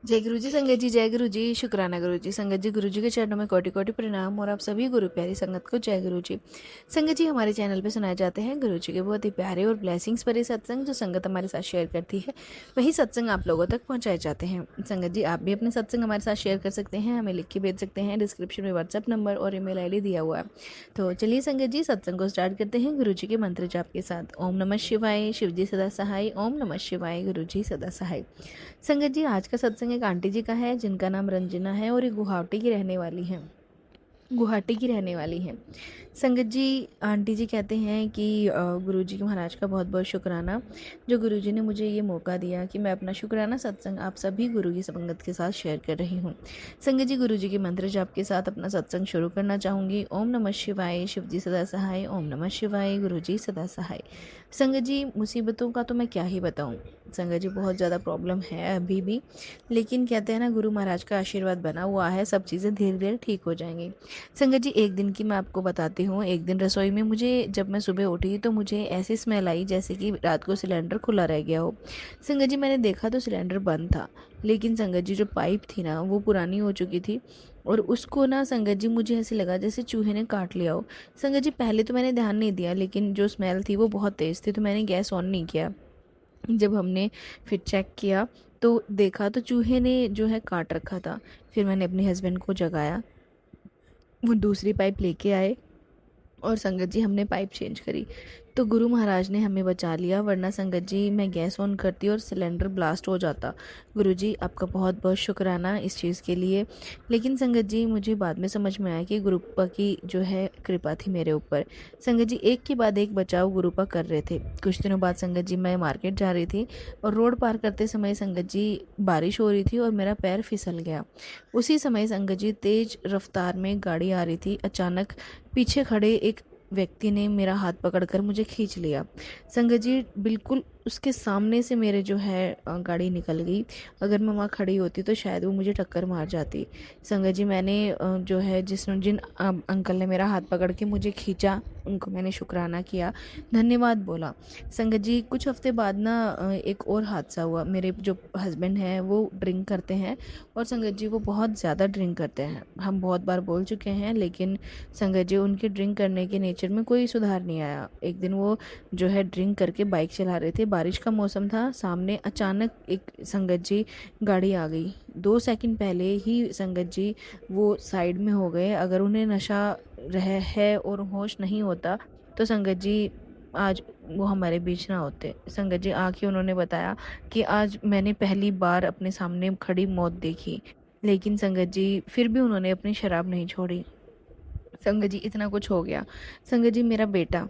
जय गुरु जी संगत जी, जय गुरु जी, शुक्राना गुरु जी। संगत जी, गुरु जी के चरणों में कोटि कोटि प्रणाम और आप सभी गुरु प्यारी संगत को जय गुरु जी। संगत जी, हमारे चैनल पे सुनाए जाते हैं गुरु जी के बहुत ही प्यारे और ब्लेसिंग्स भरे सत्संग, जो संगत हमारे साथ शेयर करती है वही सत्संग आप लोगों तक पहुंचाए जाते हैं। संगत जी, आप भी अपने सत्संग हमारे साथ शेयर कर सकते हैं, हमें लिख के भेज सकते हैं। डिस्क्रिप्शन में व्हाट्सअप नंबर और ईमेल आईडी दिया हुआ है। तो चलिए संगत जी, सत्संग को स्टार्ट करते हैं गुरु जी के मंत्र जाप के साथ। ओम नमः शिवाय, शिव जी सदा सहाय। ओम नमः शिवाय, गुरु जी सदा सहाय। संगत जी, आज का सत्संग एक आंटी जी का है जिनका नाम रंजना है और ये गुवाहाटी की रहने वाली हैं। संगत जी, आंटी जी कहते हैं कि गुरु जी महाराज का बहुत बहुत शुक्राना, जो गुरु जी ने मुझे ये मौका दिया कि मैं अपना शुक्राना सत्संग आप सभी गुरु की संगत के साथ शेयर कर रही हूँ। संगत जी, गुरु जी के मंत्र जाप के साथ अपना सत्संग शुरू करना चाहूँगी। ओम नमः शिवाय, शिव जी सदा सहाय। ओम नमः शिवाय, गुरु जी सदा सहाय। संगत जी, मुसीबतों का तो मैं क्या ही बताऊँ। संगत जी, बहुत ज़्यादा प्रॉब्लम है अभी भी, लेकिन कहते हैं ना, गुरु महाराज का आशीर्वाद बना हुआ है, सब चीज़ें धीरे धीरे ठीक हो जाएंगी। संगत जी, एक दिन की मैं आपको बताती हूँ। एक दिन रसोई में जब मैं सुबह उठी तो मुझे ऐसी स्मेल आई जैसे कि रात को सिलेंडर खुला रह गया हो। संगत जी, मैंने देखा तो सिलेंडर बंद था, लेकिन संगत जी जो पाइप थी ना वो पुरानी हो चुकी थी और उसको ना संगत जी मुझे ऐसे लगा जैसे चूहे ने काट लिया हो। संगत जी, पहले तो मैंने ध्यान नहीं दिया, लेकिन जो स्मेल थी वो बहुत तेज़ थी, तो मैंने गैस ऑन नहीं किया। जब हमने फिर चेक किया तो देखा तो चूहे ने जो है काट रखा था। फिर मैंने अपने हस्बैंड को जगाया, वो दूसरी पाइप लेके आए और संगत जी हमने पाइप चेंज करी। तो गुरु महाराज ने हमें बचा लिया, वरना संगत जी मैं गैस ऑन करती और सिलेंडर ब्लास्ट हो जाता। गुरु जी, आपका बहुत बहुत शुक्राना इस चीज़ के लिए। लेकिन संगत जी, मुझे बाद में समझ में आया कि गुरुपा की जो है कृपा थी मेरे ऊपर। संगत जी, एक के बाद एक बचाव गुरुपा कर रहे थे। कुछ दिनों बाद संगत जी मैं मार्केट जा रही थी और रोड पार करते समय संगत जी बारिश हो रही थी और मेरा पैर फिसल गया। उसी समय संगत जी तेज रफ्तार में गाड़ी आ रही थी। अचानक पीछे खड़े एक व्यक्ति ने मेरा हाथ पकड़कर मुझे खींच लिया। संगत जी, बिल्कुल उसके सामने से मेरे जो है गाड़ी निकल गई। अगर मैं वहाँ खड़ी होती तो शायद वो मुझे टक्कर मार जाती। संगत जी, मैंने जो है जिन अंकल ने मेरा हाथ पकड़ के मुझे खींचा, उनको मैंने शुक्राना किया, धन्यवाद बोला। संगत जी, कुछ हफ्ते बाद ना एक और हादसा हुआ। मेरे जो हस्बैंड हैं वो ड्रिंक करते हैं और संगत जी वो बहुत ज़्यादा ड्रिंक करते हैं। हम बहुत बार बोल चुके हैं, लेकिन संगत जी उनके ड्रिंक करने के नेचर में कोई सुधार नहीं आया। एक दिन वो जो है ड्रिंक करके बाइक चला रहे थे, बारिश का मौसम था, सामने अचानक एक संगत जी गाड़ी आ गई। 2 सेकंड पहले ही संगत जी वो साइड में हो गए। अगर उन्हें नशा रह है और होश नहीं होता तो संगत जी आज वो हमारे बीच ना होते। संगत जी, आके उन्होंने बताया कि आज मैंने पहली बार अपने सामने खड़ी मौत देखी, लेकिन संगत जी फिर भी उन्होंने अपनी शराब नहीं छोड़ी। संगत जी, इतना कुछ हो गया। संगत जी, मेरा बेटा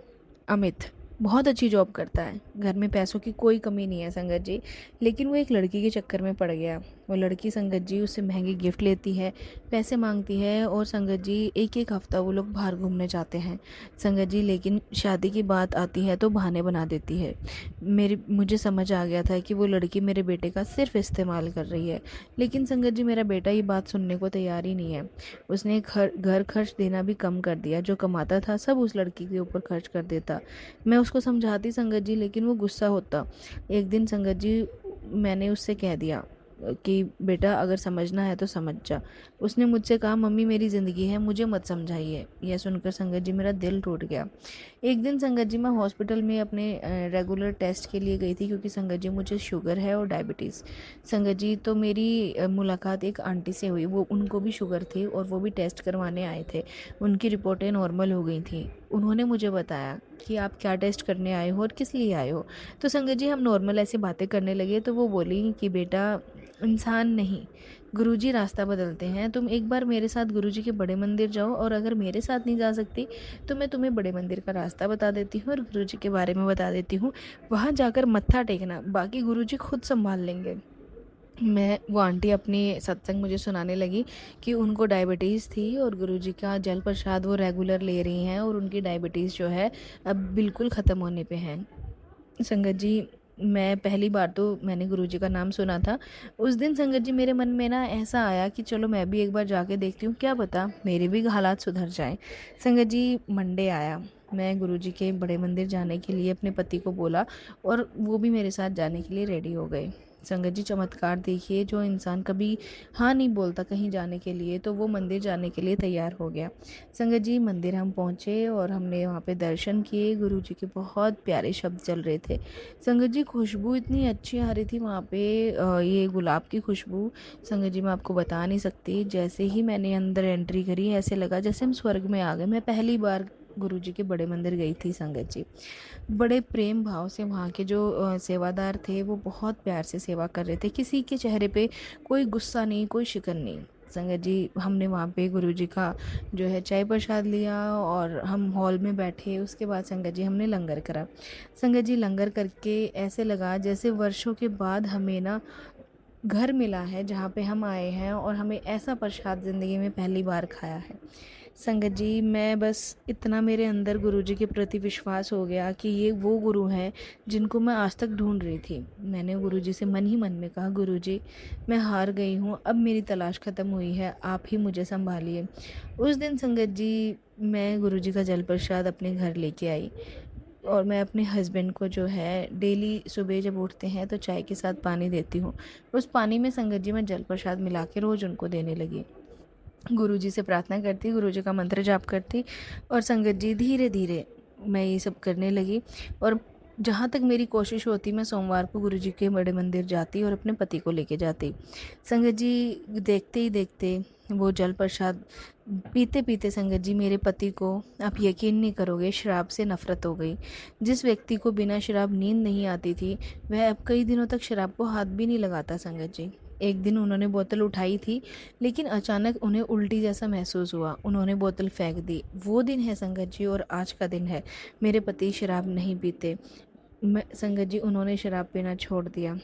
अमित बहुत अच्छी जॉब करता है, घर में पैसों की कोई कमी नहीं है संगत जी, लेकिन वो एक लड़की के चक्कर में पड़ गया। वो लड़की संगत जी उससे महंगी गिफ्ट लेती है, पैसे मांगती है और संगत जी एक एक हफ्ता वो लोग बाहर घूमने जाते हैं संगत जी। लेकिन शादी की बात आती है तो बहाने बना देती है। मुझे समझ आ गया था कि वो लड़की मेरे बेटे का सिर्फ इस्तेमाल कर रही है, लेकिन संगत जी मेरा बेटा ये बात सुनने को तैयार ही नहीं है। उसने घर खर्च देना भी कम कर दिया, जो कमाता था सब उस लड़की के ऊपर खर्च कर देता। मैं उसको समझाती संगत जी, लेकिन वो गुस्सा होता। एक दिन संगत जी मैंने उससे कह दिया कि बेटा अगर समझना है तो समझ जा। उसने मुझसे कहा, मम्मी मेरी ज़िंदगी है, मुझे मत समझाइए। यह सुनकर संगत जी मेरा दिल टूट गया। एक दिन संगत जी मैं हॉस्पिटल में अपने रेगुलर टेस्ट के लिए गई थी, क्योंकि संगत जी मुझे शुगर है और डायबिटीज़। संगत जी, तो मेरी मुलाकात एक आंटी से हुई, वो उनको भी शुगर थी और वो भी टेस्ट करवाने आए थे। उनकी रिपोर्टें नॉर्मल हो गई थी। उन्होंने मुझे बताया कि आप क्या टेस्ट करने आए हो और किस लिए आए हो। तो संगत जी हम नॉर्मल ऐसी बातें करने लगे, तो वो बोली कि बेटा, इंसान नहीं, गुरुजी रास्ता बदलते हैं। तुम एक बार मेरे साथ गुरुजी के बड़े मंदिर जाओ, और अगर मेरे साथ नहीं जा सकती तो मैं तुम्हें बड़े मंदिर का रास्ता बता देती हूँ और गुरुजी के बारे में बता देती हूँ। वहाँ जाकर मत्था टेकना, बाकी गुरुजी खुद संभाल लेंगे। वो आंटी अपनी सत्संग मुझे सुनाने लगी कि उनको डायबिटीज़ थी और गुरुजी का जल प्रसाद वो रेगुलर ले रही हैं और उनकी डायबिटीज़ जो है अब बिल्कुल ख़त्म होने पे है। संगत जी, मैं पहली बार तो मैंने गुरुजी का नाम सुना था। उस दिन संगत जी मेरे मन में ना ऐसा आया कि चलो मैं भी एक बार जाके देखती हूँ, क्या पता मेरे भी हालात सुधर जाएं। संगत जी, मंडे आया, मैं गुरुजी के बड़े मंदिर जाने के लिए अपने पति को बोला और वो भी मेरे साथ जाने के लिए रेडी हो गए। संगत जी चमत्कार देखिए, जो इंसान कभी हाँ नहीं बोलता कहीं जाने के लिए, तो वो मंदिर जाने के लिए तैयार हो गया। संगत जी मंदिर हम पहुँचे और हमने वहाँ पे दर्शन किए। गुरु जी के बहुत प्यारे शब्द चल रहे थे। संगत जी खुशबू इतनी अच्छी आ रही थी वहाँ पे, ये गुलाब की खुशबू, संगत जी मैं आपको बता नहीं सकती। जैसे ही मैंने अंदर एंट्री करी, ऐसे लगा जैसे हम स्वर्ग में आ गए। मैं पहली बार गुरु जी के बड़े मंदिर गई थी संगत जी। बड़े प्रेम भाव से वहाँ के जो सेवादार थे वो बहुत प्यार से सेवा कर रहे थे। किसी के चेहरे पे कोई गुस्सा नहीं, कोई शिकन नहीं। संगत जी हमने वहाँ पे गुरु जी का जो है चाय प्रसाद लिया और हम हॉल में बैठे। उसके बाद संगत जी हमने लंगर करा। संगत जी लंगर करके ऐसे लगा जैसे वर्षों के बाद हमें ना घर मिला है, जहाँ पे हम आए हैं और हमें ऐसा प्रसाद ज़िंदगी में पहली बार खाया है। संगत जी मैं बस इतना मेरे अंदर गुरु जी के प्रति विश्वास हो गया कि ये वो गुरु हैं जिनको मैं आज तक ढूंढ रही थी। मैंने गुरु जी से मन ही मन में कहा, गुरु जी मैं हार गई हूँ, अब मेरी तलाश ख़त्म हुई है, आप ही मुझे संभालिए। उस दिन संगत जी मैं गुरु जी का जल प्रसाद अपने घर लेके आई और मैं अपने हस्बैंड को जो है डेली सुबह जब उठते हैं तो चाय के साथ पानी देती हूँ। उस पानी में संगत जी मैं जल प्रसाद मिला के रोज़ उनको देने लगी। गुरुजी से प्रार्थना करती, गुरुजी का मंत्र जाप करती और संगत जी धीरे धीरे मैं ये सब करने लगी। और जहाँ तक मेरी कोशिश होती, मैं सोमवार को गुरुजी के बड़े मंदिर जाती और अपने पति को लेके जाती। संगत जी देखते ही देखते वो जल प्रसाद पीते पीते संगत जी मेरे पति को, आप यकीन नहीं करोगे, शराब से नफ़रत हो गई। जिस व्यक्ति को बिना शराब नींद नहीं आती थी, वह अब कई दिनों तक शराब को हाथ भी नहीं लगाता संगत जी। एक दिन उन्होंने बोतल उठाई थी, लेकिन अचानक उन्हें उल्टी जैसा महसूस हुआ, उन्होंने बोतल फेंक दी। वो दिन है संगत जी और आज का दिन है। मेरे पति शराब नहीं पीते। मैं संगत जी उन्होंने शराब पीना छोड़ दिया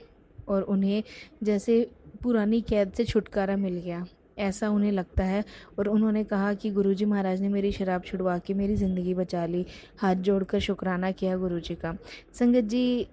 और उन्हें जैसे पुरानी कैद से छुटकारा मिल गया, ऐसा उन्हें लगता है। और उन्होंने कहा कि गुरुजी महाराज ने मेरी शराब छुड़वा के मेरी ज़िंदगी बचा ली। हाथ जोड़कर शुक्राना किया गुरुजी का। संगत जी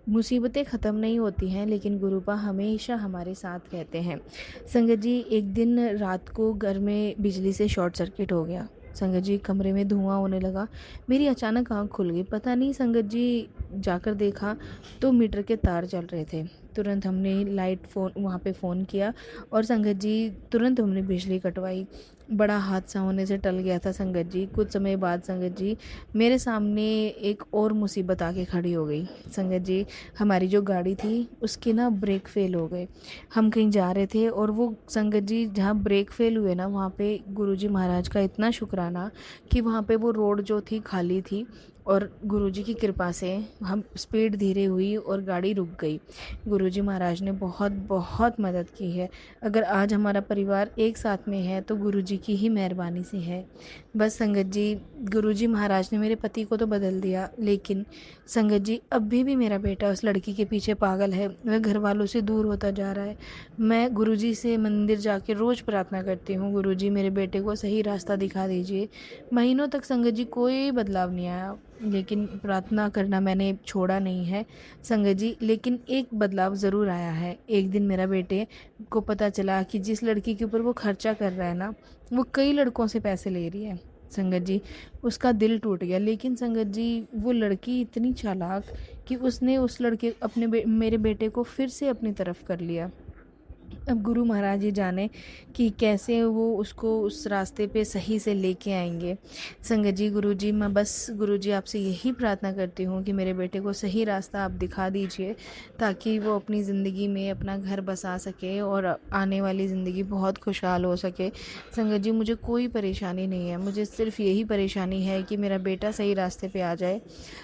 मुसीबतें ख़त्म नहीं होती हैं, लेकिन गुरुपा हमेशा हमारे साथ रहते हैं। संगत जी एक दिन रात को घर में बिजली से शॉर्ट सर्किट हो गया। संगत जी कमरे में धुआं होने लगा। मेरी अचानक आँख खुल गई। पता नहीं संगत जी जाकर देखा तो मीटर के तार चल रहे थे। तुरंत हमने लाइट फ़ोन वहाँ पे फ़ोन किया और संगत जी तुरंत हमने बिजली कटवाई। बड़ा हादसा होने से टल गया था संगत जी। कुछ समय बाद संगत जी मेरे सामने एक और मुसीबत आके खड़ी हो गई। संगत जी हमारी जो गाड़ी थी उसके ना ब्रेक फ़ेल हो गए। हम कहीं जा रहे थे और वो संगत जी जहाँ ब्रेक फ़ेल हुए ना, वहाँ पे गुरुजी महाराज का इतना शुक्राना कि वहाँ पे वो रोड जो थी खाली थी और गुरुजी की कृपा से हम स्पीड धीरे हुई और गाड़ी रुक गई। गुरुजी महाराज ने बहुत बहुत मदद की है। अगर आज हमारा परिवार एक साथ में है तो गुरुजी की ही मेहरबानी से है। बस संगत जी गुरुजी महाराज ने मेरे पति को तो बदल दिया, लेकिन संगत जी अभी भी मेरा बेटा उस लड़की के पीछे पागल है। वह घर वालों से दूर होता जा रहा है। मैं गुरुजी से मंदिर जाके रोज़ प्रार्थना करती हूँ, गुरुजी मेरे बेटे को सही रास्ता दिखा दीजिए। महीनों तक संगत जी कोई बदलाव नहीं आया, लेकिन प्रार्थना करना मैंने छोड़ा नहीं है संगत जी। लेकिन एक बदलाव ज़रूर आया है। एक दिन मेरा बेटे को पता चला कि जिस लड़की के ऊपर वो खर्चा कर रहा है ना, वो कई लड़कों से पैसे ले रही है। संगत जी उसका दिल टूट गया। लेकिन संगत जी वो लड़की इतनी चालाक कि उसने उस लड़के मेरे बेटे को फिर से अपनी तरफ कर लिया। अब गुरु महाराज ही जाने कि कैसे वो उसको उस रास्ते पे सही से लेके आएंगे। संगत जी गुरुजी मैं बस गुरुजी आपसे यही प्रार्थना करती हूँ कि मेरे बेटे को सही रास्ता आप दिखा दीजिए, ताकि वो अपनी ज़िंदगी में अपना घर बसा सके और आने वाली ज़िंदगी बहुत खुशहाल हो सके। संगत जी मुझे कोई परेशानी नहीं है, मुझे सिर्फ यही परेशानी है कि मेरा बेटा सही रास्ते पे आ जाए।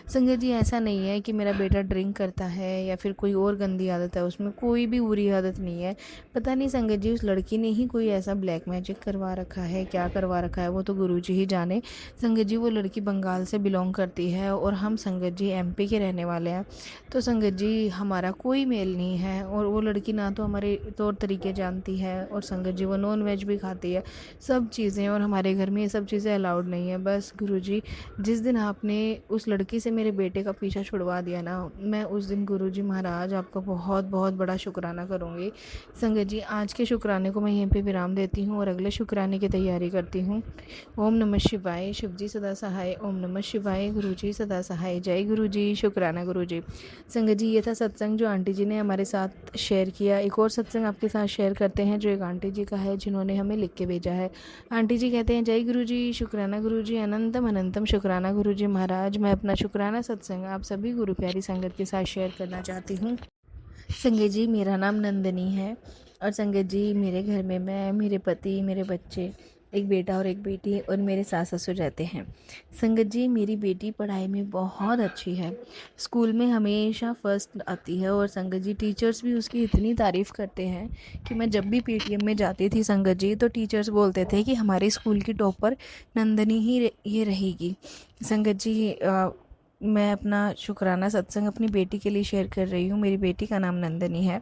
संगत जी ऐसा नहीं है कि मेरा बेटा ड्रिंक करता है या फिर कोई और गंदी आदत है, उसमें कोई भी बुरी आदत नहीं है। पता नहीं संगत जी उस लड़की ने ही कोई ऐसा ब्लैक मैजिक करवा रखा है, क्या करवा रखा है वो तो गुरुजी ही जाने। संगत जी वो लड़की बंगाल से बिलोंग करती है और हम संगत जी एमपी के रहने वाले हैं। तो संगत जी हमारा कोई मेल नहीं है और वो लड़की ना तो हमारे तौर तरीके जानती है और संगत जी वो नॉन वेज भी खाती है, सब चीज़ें, और हमारे घर में ये सब चीज़ें अलाउड नहीं है। बस गुरुजी जिस दिन आपने उस लड़की से मेरे बेटे का पीछा छुड़वा दिया ना, मैं उस दिन गुरुजी महाराज आपका बहुत बहुत बड़ा शुक्राना करूँगी। संगत संगत जी, आज के शुक्राने को मैं यहीं पे विराम देती हूँ और अगले शुक्राने की तैयारी करती हूँ। ओम नमः शिवाय, शिव जी सदा सहाय। ओम नमः शिवाय, गुरु जी सदा सहाय। जय गुरु जी, शुक्राना गुरु जी। संगत जी, ये था सत्संग जो आंटी जी ने हमारे साथ शेयर किया। एक और सत्संग आपके साथ शेयर करते हैं जो एक आंटी जी का है, जिन्होंने हमें लिख के भेजा है। आंटी जी कहते हैं, जय गुरु जी, शुक्राना गुरु जी, अनंतम अनंतम शुक्राना गुरु जी महाराज। मैं अपना शुक्राना सत्संग आप सभी गुरु प्यारी संगत के साथ शेयर करना चाहती हूँ। संगत जी, मेरा नाम नंदनी है और संगत जी, मेरे घर में मैं, मेरे पति, मेरे बच्चे, एक बेटा और एक बेटी और मेरे सास ससुर रहते हैं। संगत जी, मेरी बेटी पढ़ाई में बहुत अच्छी है, स्कूल में हमेशा फर्स्ट आती है और संगत जी टीचर्स भी उसकी इतनी तारीफ़ करते हैं कि मैं जब भी पीटीएम में जाती थी संगत जी, तो टीचर्स बोलते थे कि हमारे स्कूल की टॉपर नंदनी ही ये रहेगी। संगत जी, मैं अपना शुक्राना सत्संग अपनी बेटी के लिए शेयर कर रही हूँ। मेरी बेटी का नाम नंदनी है।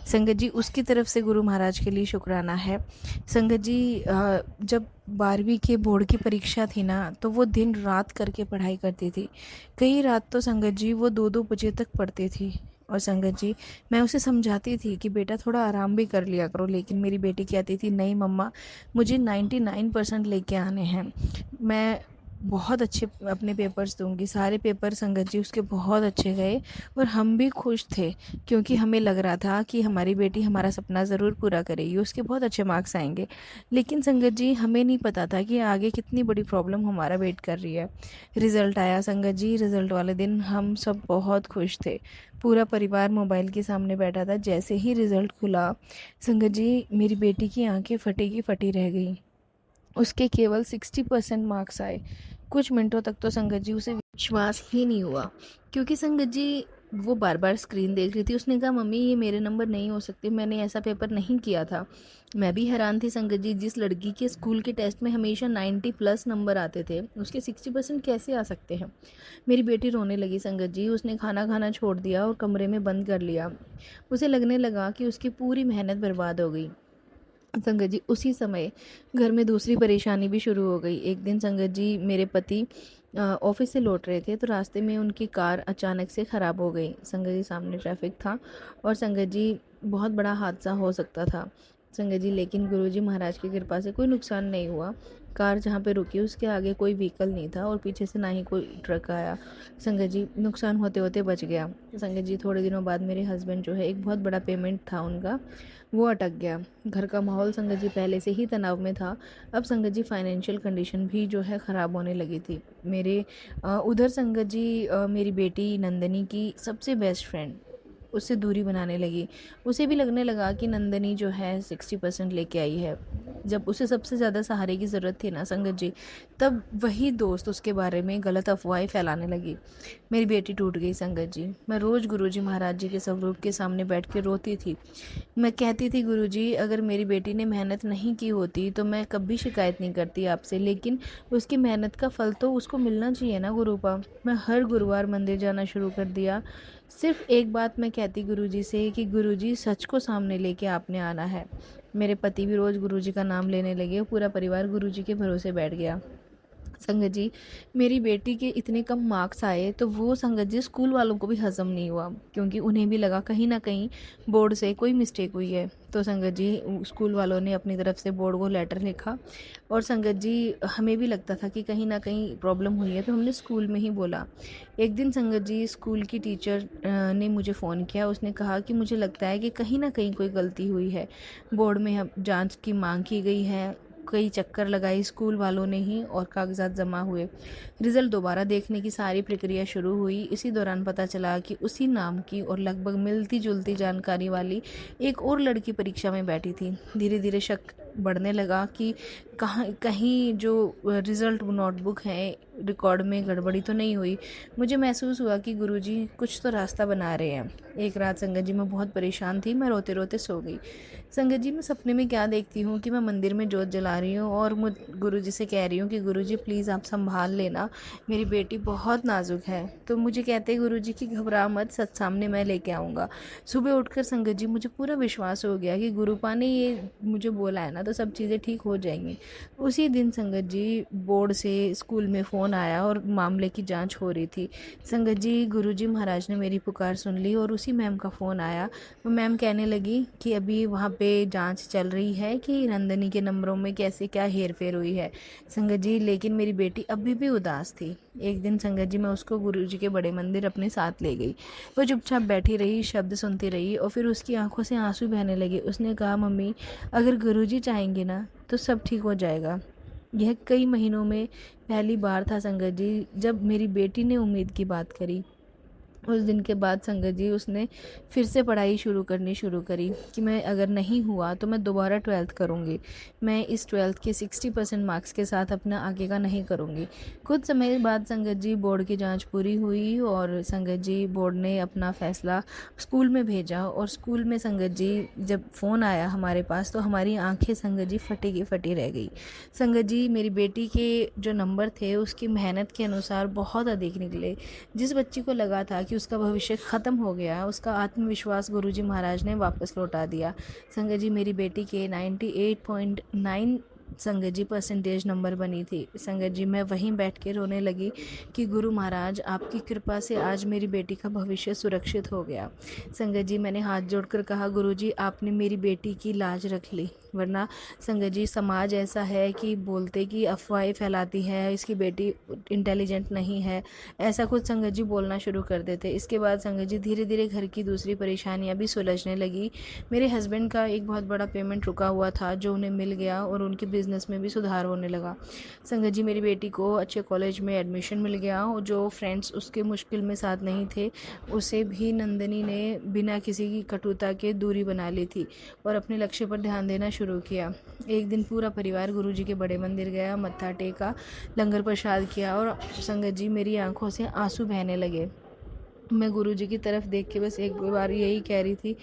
संगत जी, उसकी तरफ से गुरु महाराज के लिए शुक्राना है। संगत जी, जब 12वीं के बोर्ड की परीक्षा थी ना, तो वो दिन रात करके पढ़ाई करती थी। कई रात तो संगत जी वो 2-2 बजे तक पढ़ती थी। और संगत जी, मैं उसे समझाती थी कि बेटा थोड़ा आराम भी कर लिया करो, लेकिन मेरी बेटी कहती थी, नहीं मम्मा, मुझे 99% लेके आने हैं, मैं बहुत अच्छे अपने पेपर्स दूंगी। सारे पेपर संगत जी उसके बहुत अच्छे गए और हम भी खुश थे, क्योंकि हमें लग रहा था कि हमारी बेटी हमारा सपना ज़रूर पूरा करेगी, उसके बहुत अच्छे मार्क्स आएंगे। लेकिन संगत जी, हमें नहीं पता था कि आगे कितनी बड़ी प्रॉब्लम हमारा वेट कर रही है। रिज़ल्ट आया संगत जी, रिज़ल्ट वाले दिन हम सब बहुत खुश थे, पूरा परिवार मोबाइल के सामने बैठा था। जैसे ही रिज़ल्ट खुला संगत जी, मेरी बेटी की आंखें फटी की फटी रह गई। उसके केवल 60% मार्क्स आए। कुछ मिनटों तक तो संगत जी उसे विश्वास ही नहीं हुआ, क्योंकि संगत जी वो बार बार स्क्रीन देख रही थी। उसने कहा, मम्मी ये मेरे नंबर नहीं हो सकते, मैंने ऐसा पेपर नहीं किया था। मैं भी हैरान थी संगत जी, जिस लड़की के स्कूल के टेस्ट में हमेशा 90+ नंबर आते थे, उसके 60% कैसे आ सकते हैं। मेरी बेटी रोने लगी संगत जी, उसने खाना खाना छोड़ दिया और कमरे में बंद कर लिया। उसे लगने लगा कि उसकी पूरी मेहनत बर्बाद हो गई। संगत जी, उसी समय घर में दूसरी परेशानी भी शुरू हो गई। एक दिन संगत जी, मेरे पति ऑफिस से लौट रहे थे, तो रास्ते में उनकी कार अचानक से ख़राब हो गई। संगत जी, सामने ट्रैफिक था और संगत जी बहुत बड़ा हादसा हो सकता था संगत जी, लेकिन गुरुजी महाराज की कृपा से कोई नुकसान नहीं हुआ। कार जहाँ पे रुकी उसके आगे कोई व्हीकल नहीं था और पीछे से ना ही कोई ट्रक आया। संगत जी, नुकसान होते होते बच गया। संगत जी, थोड़े दिनों बाद मेरे हस्बैंड जो है, एक बहुत बड़ा पेमेंट था उनका, वो अटक गया। घर का माहौल संगत जी पहले से ही तनाव में था। अब संगत जी फाइनेंशियल कंडीशन भी जो है ख़राब होने लगी थी। मेरे उधर संगत जी, मेरी बेटी नंदनी की सबसे बेस्ट फ्रेंड उससे दूरी बनाने लगी। उसे भी लगने लगा कि नंदनी जो है 60% लेके आई है। जब उसे सबसे ज़्यादा सहारे की ज़रूरत थी ना संगत जी, तब वही दोस्त उसके बारे में गलत अफवाहें फैलाने लगी। मेरी बेटी टूट गई संगत जी। मैं रोज़ गुरुजी महाराज जी के स्वरूप के सामने बैठ के रोती थी। मैं कहती थी, गुरुजी, अगर मेरी बेटी ने मेहनत नहीं की होती तो मैं कभी शिकायत नहीं करती आपसे, लेकिन उसकी मेहनत का फल तो उसको मिलना चाहिए ना गुरुपा। मैं हर गुरुवार मंदिर जाना शुरू कर दिया। सिर्फ एक बात मैं कहती गुरुजी से कि गुरुजी, सच को सामने लेके आपने आना है। मेरे पति भी रोज़ गुरुजी का नाम लेने लगे। पूरा परिवार गुरुजी के भरोसे बैठ गया। संगत जी, मेरी बेटी के इतने कम मार्क्स आए तो वो संगत जी स्कूल वालों को भी हज़म नहीं हुआ, क्योंकि उन्हें भी लगा कहीं ना कहीं बोर्ड से कोई मिस्टेक हुई है। तो संगत जी, स्कूल वालों ने अपनी तरफ से बोर्ड को लेटर लिखा और संगत जी, हमें भी लगता था कि कहीं ना कहीं प्रॉब्लम हुई है, तो हमने स्कूल में ही बोला। एक दिन संगत जी, स्कूल की टीचर ने मुझे फ़ोन किया। उसने कहा कि मुझे लगता है कि कहीं ना कहीं कोई गलती हुई है, बोर्ड में हम जांच की मांग की गई है। कई चक्कर लगाई स्कूल वालों ने ही और कागजात जमा हुए। रिज़ल्ट दोबारा देखने की सारी प्रक्रिया शुरू हुई। इसी दौरान पता चला कि उसी नाम की और लगभग मिलती जुलती जानकारी वाली एक और लड़की परीक्षा में बैठी थी। धीरे धीरे शक बढ़ने लगा कि कहीं जो रिज़ल्ट नोटबुक है, रिकॉर्ड में गड़बड़ी तो नहीं हुई। मुझे महसूस हुआ कि गुरुजी कुछ तो रास्ता बना रहे हैं। एक रात संगत जी, मैं बहुत परेशान थी। मैं रोते रोते सो गई। संगत जी, मैं सपने में क्या देखती हूँ कि मैं मंदिर में जोत जला रही हूँ और मुझ गुरुजी से कह रही हूँ कि गुरुजी प्लीज़ आप संभाल लेना, मेरी बेटी बहुत नाजुक है। तो मुझे कहते हैं गुरुजी कि घबरा मत, सच सामने मैं लेके आऊँगा। सुबह उठकर संगत जी, मुझे पूरा विश्वास हो गया कि गुरुपा ने ये मुझे बोला है ना, तो सब चीज़ें ठीक हो जाएंगी। उसी दिन संगत जी, बोर्ड से स्कूल में फ़ोन फ़ोन आया और मामले की जांच हो रही थी। संगत जी, गुरुजी महाराज ने मेरी पुकार सुन ली और उसी मैम का फ़ोन आया। वो मैम कहने लगी कि अभी वहाँ पे जांच चल रही है कि नंदनी के नंबरों में कैसे क्या हेर-फेर हुई है। संगत जी, लेकिन मेरी बेटी अभी भी उदास थी। एक दिन संगत जी, मैं उसको गुरुजी के बड़े मंदिर अपने साथ ले गई। वो चुपचाप बैठी रही, शब्द सुनती रही और फिर उसकी आंखों से आंसू बहने लगे। उसने कहा, मम्मी, अगर गुरुजी चाहेंगे ना तो सब ठीक हो जाएगा। यह कई महीनों में पहली बार था संगत जी, जब मेरी बेटी ने उम्मीद की बात करी। उस दिन के बाद संगत जी, उसने फिर से पढ़ाई शुरू करी कि मैं अगर नहीं हुआ तो मैं दोबारा 12th करूँगी। मैं इस 12th के 60% मार्क्स के साथ अपना आगे का नहीं करूँगी। कुछ समय बाद संगत जी, बोर्ड की जांच पूरी हुई और संगत जी, बोर्ड ने अपना फ़ैसला स्कूल में भेजा और स्कूल में संगत जी, जब फ़ोन आया हमारे पास तो हमारी आंखें संगत जी फटी की फटी रह गई। संगत जी, मेरी बेटी के जो नंबर थे उसकी मेहनत के अनुसार बहुत अधिक निकले। जिस बच्ची को लगा था कि उसका भविष्य ख़त्म हो गया, उसका आत्मविश्वास गुरुजी महाराज ने वापस लौटा दिया। संगत जी, मेरी बेटी के 98.9 संगत जी परसेंटेज नंबर बनी थी। संगत जी, मैं वहीं बैठ के रोने लगी कि गुरु महाराज, आपकी कृपा से आज मेरी बेटी का भविष्य सुरक्षित हो गया। संगत जी, मैंने हाथ जोड़कर कहा, गुरुजी, आपने मेरी बेटी की लाज रख ली, वरना संगत जी, समाज ऐसा है कि बोलते कि अफवाहें फैलाती है, इसकी बेटी इंटेलिजेंट नहीं है, ऐसा कुछ संगत जी बोलना शुरू कर देते। इसके बाद संगत जी, धीरे धीरे घर की दूसरी परेशानियां भी सुलझने लगी। मेरे हस्बैंड का एक बहुत बड़ा पेमेंट रुका हुआ था जो उन्हें मिल गया और उनके बिज़नेस में भी सुधार होने लगा। संगत जी, मेरी बेटी को अच्छे कॉलेज में एडमिशन मिल गया और जो फ्रेंड्स उसके मुश्किल में साथ नहीं थे, उसे भी नंदिनी ने बिना किसी की कटुता के दूरी बना ली थी और अपने लक्ष्य पर ध्यान देना शुरू किया। एक दिन पूरा परिवार गुरुजी के बड़े मंदिर गया, मत्था टेका, लंगर प्रसाद किया और संगत जी, मेरी आंखों से आंसू बहने लगे। मैं गुरुजी की तरफ देख के बस एक बार यही कह रही थी,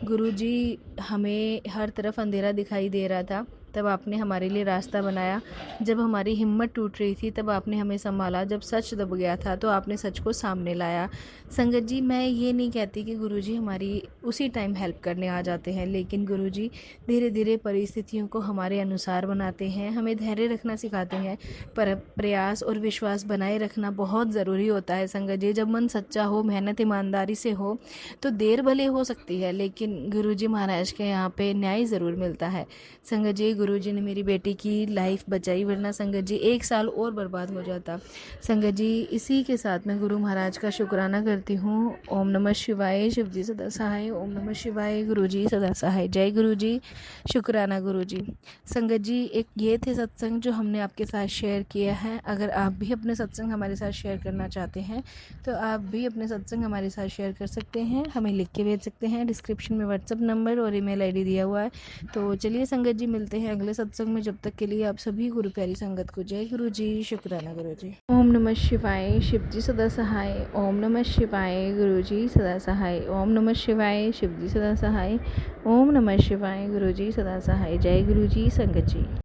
गुरुजी, हमें हर तरफ अंधेरा दिखाई दे रहा था, तब आपने हमारे लिए रास्ता बनाया। जब हमारी हिम्मत टूट रही थी तब आपने हमें संभाला। जब सच दब गया था तो आपने सच को सामने लाया। संगत जी, मैं ये नहीं कहती कि गुरुजी हमारी उसी टाइम हेल्प करने आ जाते हैं, लेकिन गुरुजी धीरे धीरे परिस्थितियों को हमारे अनुसार बनाते हैं, हमें धैर्य रखना सिखाते हैं। पर प्रयास और विश्वास बनाए रखना बहुत ज़रूरी होता है संगत जी। जब मन सच्चा हो, मेहनत ईमानदारी से हो तो देर भले हो सकती है, लेकिन गुरुजी महाराज के यहाँ पे न्याय ज़रूर मिलता है। संगत जी, गुरुजी ने मेरी बेटी की लाइफ बचाई, वरना संगत जी 1 साल और बर्बाद हो जाता। संगत जी, इसी के साथ मैं गुरु महाराज का शुक्राना करती हूँ। ओम नमः शिवाय, शिव जी सदा सहाय। ओम नमः शिवाय, गुरुजी सदा सहाय। जय गुरुजी, शुक्राना गुरुजी। संगत जी, एक ये थे सत्संग जो हमने आपके साथ शेयर किया है। अगर आप भी अपने सत्संग हमारे साथ शेयर करना चाहते हैं तो आप भी अपने सत्संग हमारे साथ शेयर कर सकते हैं, हमें लिख के भेज सकते हैं। डिस्क्रिप्शन में व्हाट्सअप नंबर और ईमेल आईडी दिया हुआ है। तो चलिए संगत जी, मिलते हैं अगले सत्संग में। जब तक के लिए आप सभी गुरु प्यारी संगत को जय गुरु जी, शुक्राना गुरु जी। ओम नमः शिवाय, शिव जी सदा सहाय। ओम नमः शिवाय, गुरु जी सदा सहाय। ओम नमः शिवाय, शिव जी सदा सहाय। ओम नमः शिवाय, गुरु जी सदा सहाय। जय गुरु जी, संगत जी।